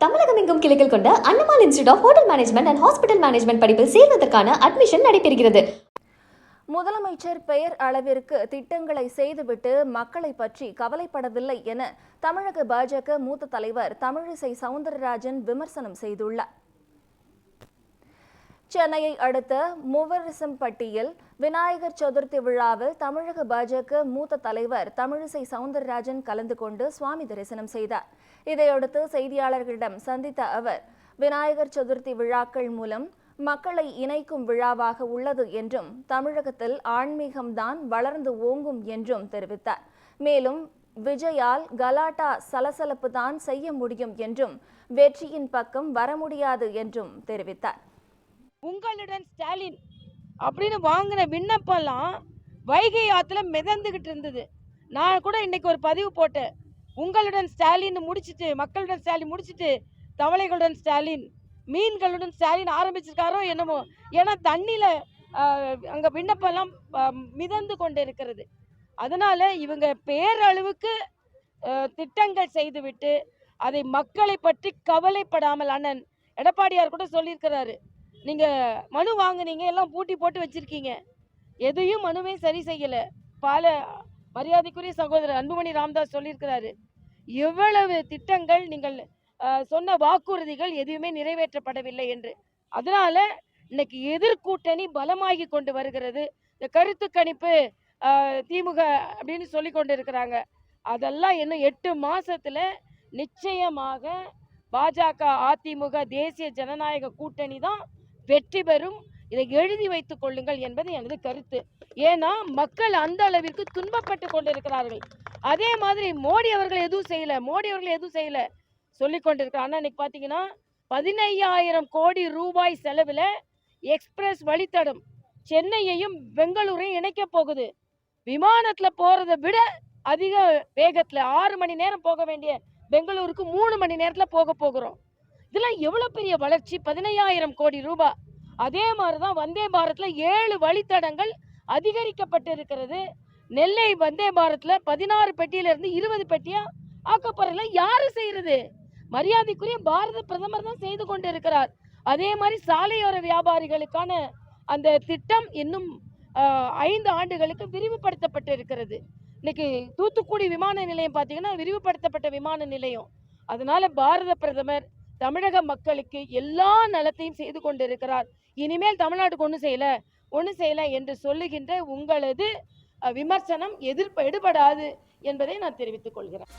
தமிழகம் எங்கும் கிளைகள் கொண்ட Annamal institute of hotel management and hospital management படிப்பில் சேர்வதற்கான அட்மிஷன் நடைபெறுகிறது. முதலமைச்சர் பெயர் அளவிற்கு திட்டங்களை செய்துவிட்டு மக்களை பற்றி கவலைப்படவில்லை என தமிழக பாஜக மூத்த தலைவர் தமிழிசை சவுந்தரராஜன் விமர்சனம் செய்துள்ளார். சென்னையை அடுத்த மூவரசம்பட்டியில் விநாயகர் சதுர்த்தி விழாவில் தமிழக பாஜக மூத்த தலைவர் தமிழிசை சவுந்தரராஜன் கலந்து கொண்டு சுவாமி தரிசனம் செய்தார். இதையடுத்து செய்தியாளர்களிடம் சந்தித்த அவர், விநாயகர் சதுர்த்தி விழாக்கள் மூலம் மக்களை இணைக்கும் விழாவாக உள்ளது என்றும் தமிழகத்தில் ஆன்மீகம்தான் வளர்ந்து ஓங்கும் என்றும் தெரிவித்தார். மேலும் விஜயால் கலாட்டா சலசலப்பு தான் செய்ய முடியும் என்றும் வெற்றியின் பக்கம் வர முடியாது என்றும் தெரிவித்தார். உங்களுடன் ஸ்டாலின் அப்படின்னு வாங்கின விண்ணப்பம்லாம் வைகை ஆத்துல மிதந்துகிட்டு இருந்தது. நான் கூட இன்னைக்கு ஒரு பதிவு போட்டேன். உங்களுடன் ஸ்டாலின் முடிச்சுட்டு, மக்களுடன் ஸ்டாலின் முடிச்சுட்டு, தவளைகளுடன் ஸ்டாலின், மீன்களுடன் ஸ்டாலின் ஆரம்பிச்சிருக்காரோ என்னமோ. ஏன்னா தண்ணியில அங்க விண்ணப்பம்லாம் மிதந்து கொண்டு இருக்கிறது. அதனால இவங்க பேரளவுக்கு திட்டங்கள் செய்துவிட்டு அதை மக்களை பற்றி கவலைப்படாமல், அண்ணன் எடப்பாடியார் கூட சொல்லியிருக்கிறாரு, நீங்க மனு வாங்குனீங்க, எல்லாம் பூட்டி போட்டு வச்சிருக்கீங்க, எதையும் மனுவே சரி செய்யல. பல மரியாதைக்குரிய சகோதரர் அன்புமணி ராமதாஸ் சொல்லியிருக்கிறாரு, எவ்வளவு திட்டங்கள் நீங்கள் சொன்ன வாக்குறுதிகள் எதுவுமே நிறைவேற்றப்படவில்லை என்று. அதனால இன்னைக்கு எதிர்கூட்டணி பலமாகி கொண்டு வருகிறது. இந்த கருத்து கணிப்பு திமுக அப்படின்னு சொல்லி கொண்டு இருக்கிறாங்க. அதெல்லாம் இன்னும் 8 மாசத்துல நிச்சயமாக பாஜக அதிமுக தேசிய ஜனநாயக கூட்டணி தான் வெற்றி பெறும். இதை எழுதி வைத்துக் கொள்ளுங்கள் என்பது எனது கருத்து. ஏன்னா மக்கள் அந்த அளவிற்கு துன்பப்பட்டு கொண்டிருக்கிறார்கள். அதே மாதிரி மோடி அவர்கள் எதுவும் செய்யல சொல்லிக் கொண்டிருக்கிறார். ஆனா இன்னைக்கு பாத்தீங்கன்னா 15,000 கோடி ரூபாய் செலவுல எக்ஸ்பிரஸ் வழித்தடம் சென்னையையும் பெங்களூரையும் இணைக்க போகுது. விமானத்துல போறதை விட அதிக வேகத்துல 6 மணி நேரம் போக வேண்டிய பெங்களூருக்கு 3 மணி நேரத்துல போகிறோம். இதெல்லாம் எவ்வளவு பெரிய வளர்ச்சி, 15,000 கோடி ரூபாய். அதே மாதிரிதான் வந்தே பாரத்ல 7 வழித்தடங்கள் அதிகரிக்கப்பட்டு இருக்கிறது. நெல்லை வந்தே பாரத்ல 16 பெட்டியில இருந்து 20 பெட்டியா ஆக்கப்படுறதுல யாரு செய்யறது? மரியாதைக்குரிய பாரத பிரதமர் தான் செய்து கொண்டு இருக்கிறார். அதே மாதிரி சாலையோர வியாபாரிகளுக்கான அந்த திட்டம் இன்னும் 5 ஆண்டுகளுக்கு விரிவுபடுத்தப்பட்டு இருக்கிறது. இன்னைக்கு தூத்துக்குடி விமான நிலையம் பார்த்தீங்கன்னா விரிவுபடுத்தப்பட்ட விமான நிலையம். அதனால பாரத பிரதமர் தமிழக மக்களுக்கு எல்லா நலத்தையும் செய்து கொண்டிருக்கிறார். இனிமேல் தமிழ்நாட்டுக்கு ஒன்றும் செய்யல என்று சொல்லுகின்ற உங்களது விமர்சனம் எடுபடாது என்பதை நான் தெரிவித்துக் கொள்கிறேன்.